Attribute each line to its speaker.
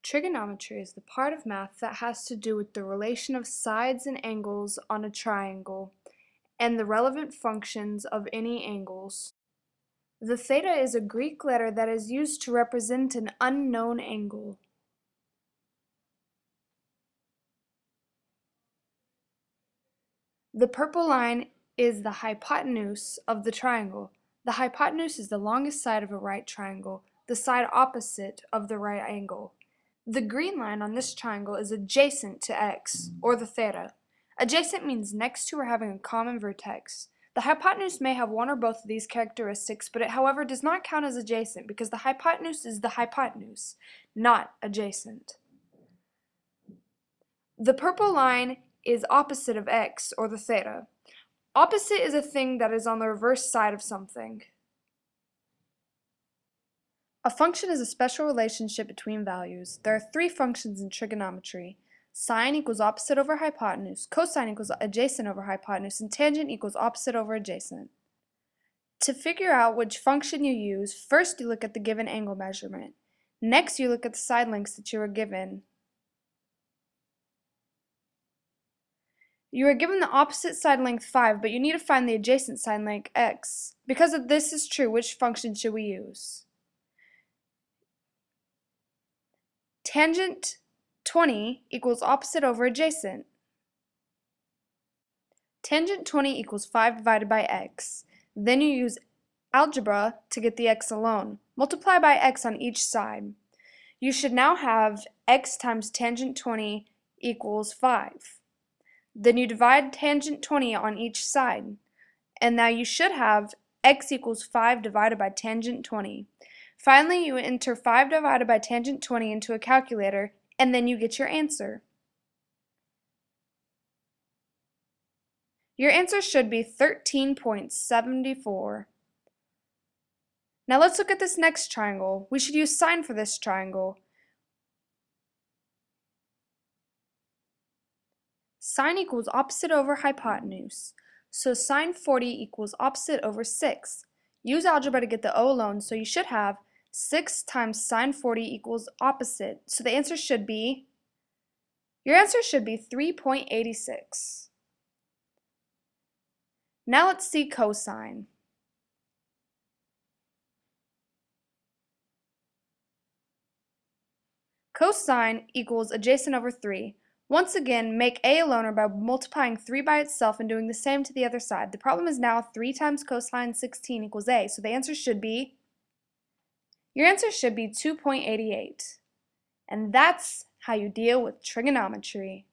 Speaker 1: Trigonometry is the part of math that has to do with the relation of sides and angles on a triangle and the relevant functions of any angles. The theta is a Greek letter that is used to represent an unknown angle. The purple line is the hypotenuse of the triangle. The hypotenuse is the longest side of a right triangle, the side opposite of the right angle. The green line on this triangle is adjacent to x, or the theta. Adjacent means next to or having a common vertex. The hypotenuse may have one or both of these characteristics, but it, however, does not count as adjacent because the hypotenuse is the hypotenuse, not adjacent. The purple line is opposite of x, or the theta. Opposite is a thing that is on the reverse side of something. A function is a special relationship between values. There are three functions in trigonometry. Sine equals opposite over hypotenuse, cosine equals adjacent over hypotenuse, and tangent equals opposite over adjacent. To figure out which function you use, first you look at the given angle measurement. Next you look at the side lengths that you are given. You are given the opposite side length 5, but you need to find the adjacent side length x. Because if this is true, which function should we use? Tangent 20 equals opposite over adjacent. Tangent 20 equals 5 divided by x. Then you use algebra to get the x alone. Multiply by x on each side. You should now have x times tangent 20 equals 5. Then you divide tangent 20 on each side. And now you should have x equals 5 divided by tangent 20. Finally, you enter 5 divided by tangent 20 into a calculator, and then you get your answer. Your answer should be 13.74. Now let's look at this next triangle. We should use sine for this triangle. Sine equals opposite over hypotenuse. So sine 40 equals opposite over 6. Use algebra to get the O alone, so you should have 6 times sine 40 equals opposite. So the answer should be, your answer should be 3.86. Now let's see cosine. Cosine equals adjacent over 3. Once again, make a loner by multiplying 3 by itself and doing the same to the other side. The problem is now 3 times cosine 16 equals a, so the answer should be, your answer should be 2.88. And that's how you deal with trigonometry.